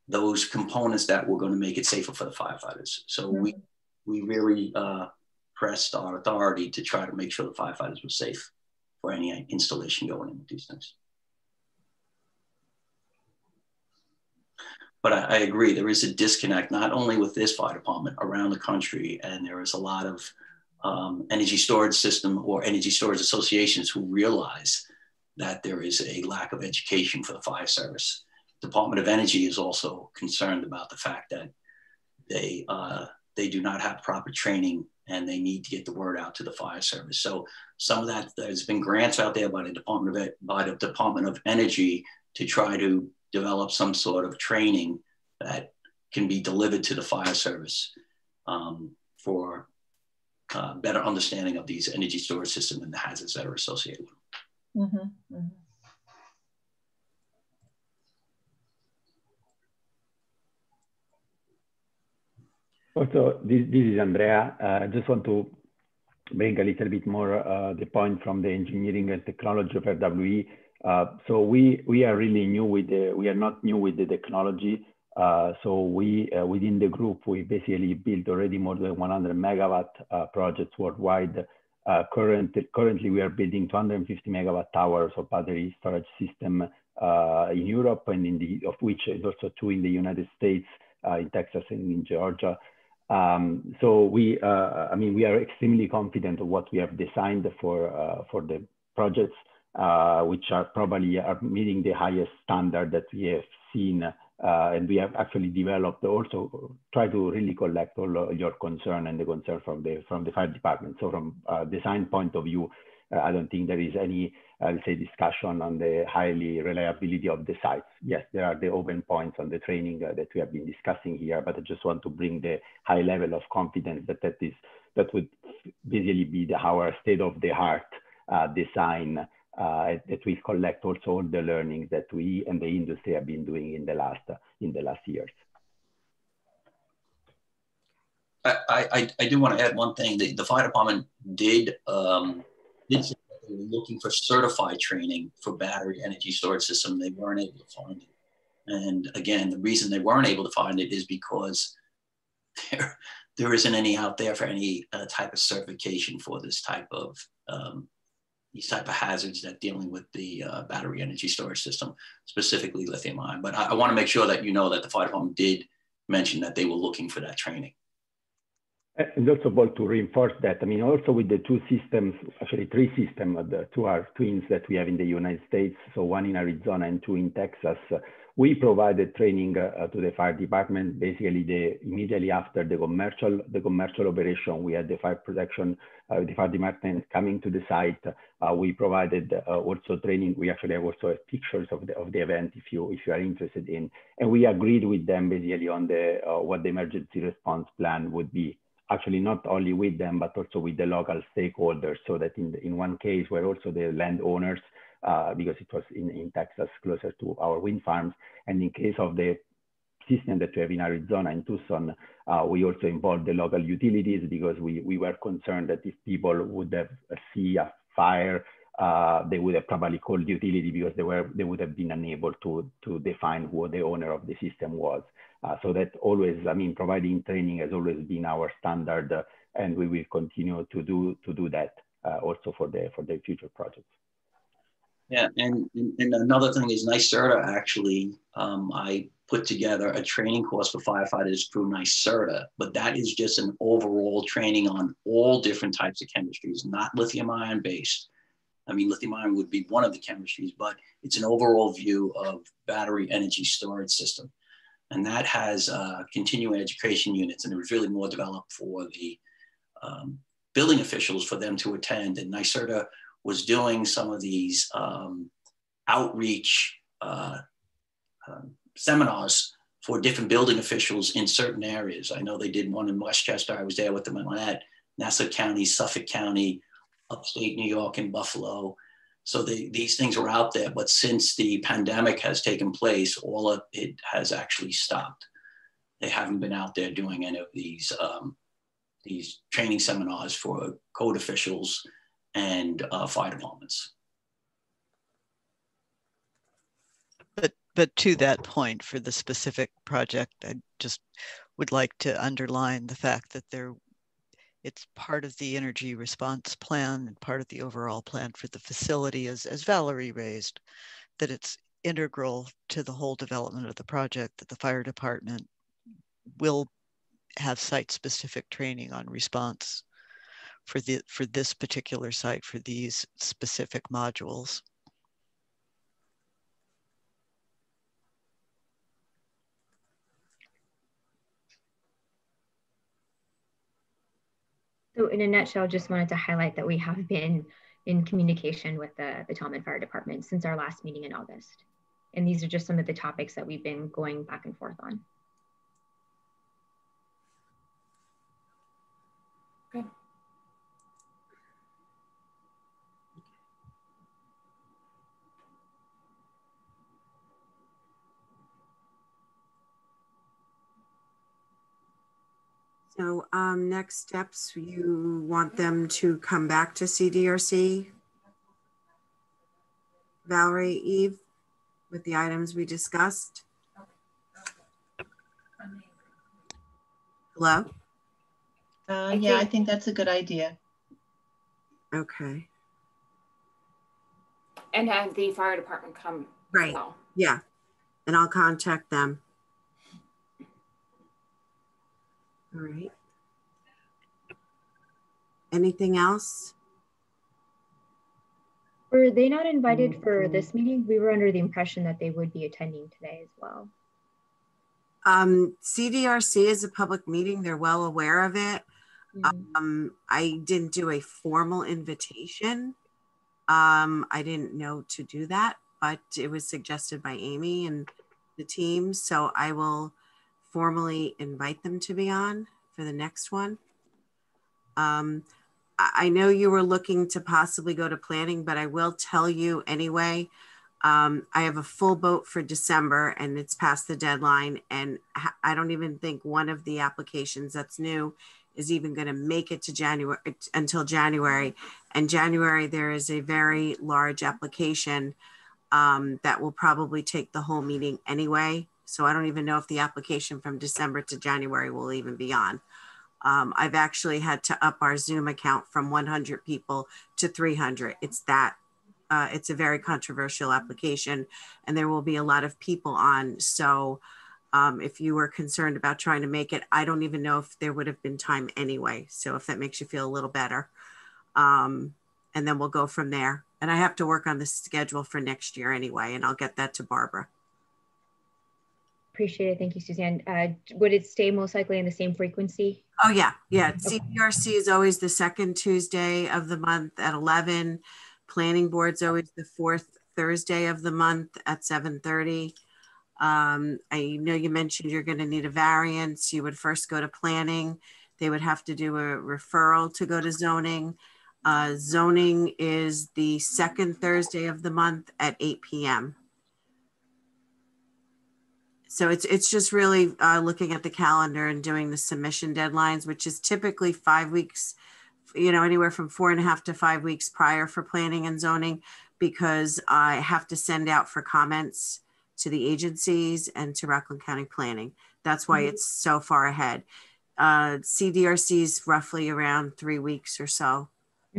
those components that were going to make it safer for the firefighters. So we really pressed our authority to try to make sure the firefighters were safe for any installation going in with these things. But I agree, there is a disconnect, not only with this fire department, around the country, and there is a lot of energy storage system or energy storage associations who realize that there is a lack of education for the fire service. Department of Energy is also concerned about the fact that they do not have proper training and they need to get the word out to the fire service. So some of that, there's been grants out there by the Department of Energy to try to develop some sort of training that can be delivered to the fire service for better understanding of these energy storage systems and the hazards that are associated with them. Also, this is Andrea. I just want to bring a little bit more the point from the engineering and technology of RWE. So we are really new with we are not new with the technology. So we within the group, we basically built already more than 100 megawatt projects worldwide. Currently, we are building 250 megawatt towers of battery storage system in Europe, and of which is also 2 in the United States, in Texas and in Georgia. So I mean, we are extremely confident of what we have designed for the projects, which are probably meeting the highest standard that we have seen. And we have actually developed, also try to really collect all your concern and the concern from the fire department. So from a design point of view, I don't think there is any, let's say, discussion on the highly reliability of the sites. Yes, there are the open points on the training that we have been discussing here, but I just want to bring the high level of confidence that would basically be our state-of-the-art design that we collect also all the learnings that we and the industry have been doing in the last years. I do want to add one thing. The fire department did say that they were looking for certified training for battery energy storage system. They weren't able to find it. And again, the reason they weren't able to find it is because there isn't any out there for any type of certification for this type of these type of hazards that dealing with the battery energy storage system, specifically lithium ion. But I want to make sure that you know that the fire department did mention that they were looking for that training. And also, Paul, to reinforce that, I mean, also with the 2 systems, actually 3 systems, the 2 are twins that we have in the United States, so 1 in Arizona and 2 in Texas. We provided training to the fire department. Basically, immediately after the commercial operation, we had the fire protection, the fire department coming to the site. We provided also training. We actually have also pictures of the event if you are interested in, and we agreed with them basically on what the emergency response plan would be. Actually, not only with them, but also with the local stakeholders, so that in one case where also the landowners, because it was in Texas, closer to our wind farms, and in case of the system that we have in Arizona, in Tucson, we also involved the local utilities, because we were concerned that if people would have see a fire, they would have probably called utility, because they would have been unable to define who the owner of the system was. So that always, I mean, providing training has always been our standard, and we will continue to do that also for the future projects. Yeah, and another thing is NYSERDA actually, I put together a training course for firefighters through NYSERDA, but that is just an overall training on all different types of chemistries, not lithium ion based. I mean, lithium ion would be one of the chemistries, but it's an overall view of battery energy storage system. And that has continuing education units, and it was really more developed for the building officials for them to attend. And NYSERDA was doing some of these outreach seminars for different building officials in certain areas. I know they did one in Westchester. I was there with them on that. Nassau County, Suffolk County, upstate New York, and Buffalo. So these things were out there, but since the pandemic has taken place, all of it has actually stopped. They haven't been out there doing any of these training seminars for code officials and fire departments. But to that point, for the specific project, I just would like to underline the fact that it's part of the energy response plan and part of the overall plan for the facility, as Valerie raised, that it's integral to the whole development of the project, that the fire department will have site-specific training on response for this particular site, for these specific modules. So in a nutshell, just wanted to highlight that we have been in communication with the Tallman Fire Department since our last meeting in August. And these are just some of the topics that we've been going back and forth on. Okay. So next steps, you want them to come back to CDRC? Valerie, Eve, with the items we discussed? Hello? Yeah, I think that's a good idea. Okay. And have the fire department come. Right. Well. Yeah. And I'll contact them. All right. Anything else? Were they not invited for this meeting? We were under the impression that they would be attending today as well. CDRC is a public meeting. They're well aware of it. I didn't do a formal invitation. I didn't know to do that, but it was suggested by Amy and the team. So I will formally invite them to be on for the next one. I know you were looking to possibly go to planning, but I will tell you anyway, I have a full boat for December and it's past the deadline. And I don't even think one of the applications that's new is even going to make it to January until January. And January, there is a very large application that will probably take the whole meeting anyway. So I don't even know if the application from December to January will even be on. I've actually had to up our Zoom account from 100 people to 300. It's a very controversial application and there will be a lot of people on. So if you were concerned about trying to make it, I don't even know if there would have been time anyway. So if that makes you feel a little better. And then we'll go from there. And I have to work on the schedule for next year anyway, and I'll get that to Barbara. Appreciate it. Thank you, Suzanne. Would it stay most likely in the same frequency? Oh, yeah. Yeah. CDRC is always the second Tuesday of the month at 11. Planning board's always the fourth Thursday of the month at 7:30. I know you mentioned you're going to need a variance. You would first go to planning. They would have to do a referral to go to zoning. Zoning is the second Thursday of the month at 8 p.m. So it's just really looking at the calendar and doing the submission deadlines, which is typically 5 weeks, anywhere from 4.5 to 5 weeks prior for planning and zoning, because I have to send out for comments to the agencies and to Rockland County Planning. That's why it's so far ahead. CDRC is roughly around 3 weeks or so,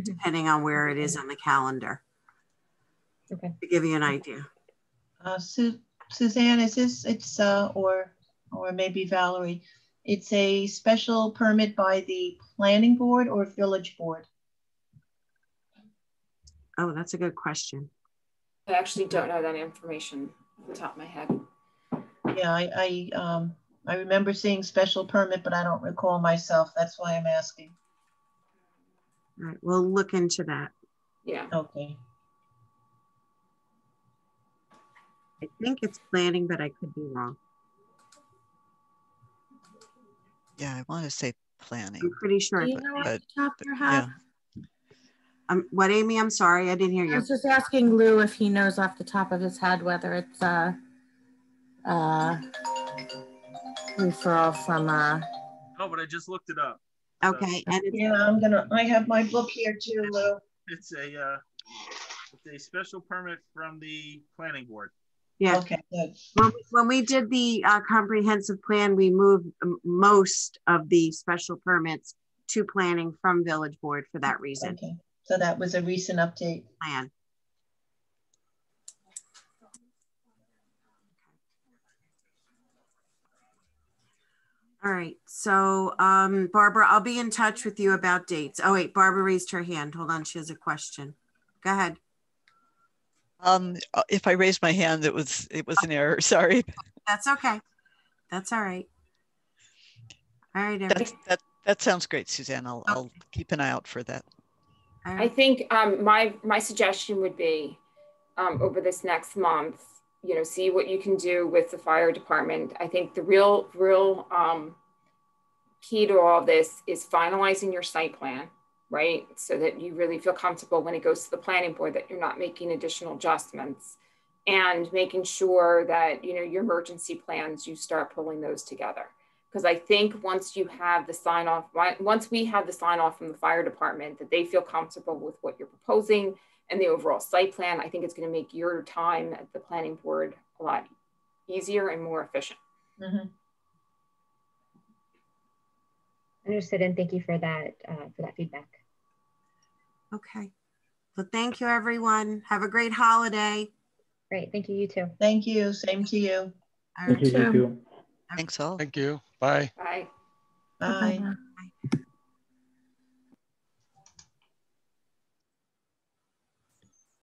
depending on where it is on the calendar. Okay. To give you an idea. Suzanne, is this, or maybe Valerie, it's a special permit by the planning board or village board? Oh, that's a good question. I actually don't know that information off the top of my head. Yeah, I remember seeing special permit, but I don't recall myself. That's why I'm asking. All right, we'll look into that. Yeah. Okay. I think it's planning, but I could be wrong. Yeah, I want to say planning. I'm pretty sure. Do you know off the top of your head? Yeah. What, Amy? I'm sorry, I didn't hear you. I was just asking Lou if he knows off the top of his head whether it's referral from Oh, but I just looked it up. Okay. And yeah, I have my book here too, Lou. It's a special permit from the planning board. Yeah. Okay, good. When we did the comprehensive plan, we moved most of the special permits to planning from village board for that reason. Okay, so that was a recent update. Plan. All right, so Barbara, I'll be in touch with you about dates. Oh wait, Barbara raised her hand. Hold on, she has a question. Go ahead. If I raised my hand, it was an error. Sorry. That's okay. That's all right. All right. That sounds great, Suzanne. I'll keep an eye out for that. I think my suggestion would be over this next month, you know, see what you can do with the fire department. I think the real key to all this is finalizing your site plan, right? So that you really feel comfortable when it goes to the planning board that you're not making additional adjustments, and making sure that, you know, your emergency plans, you start pulling those together. Because I think once you have the sign off, once we have the sign off from the fire department that they feel comfortable with what you're proposing and the overall site plan, I think it's going to make your time at the planning board a lot easier and more efficient. Mm-hmm. Understood, and thank you for that feedback. Okay. Well, thank you, everyone. Have a great holiday. Great, thank you. You too. Thank you. Same to you. Thank you, you too. Thanks all. Thank you. Bye. Bye. Bye.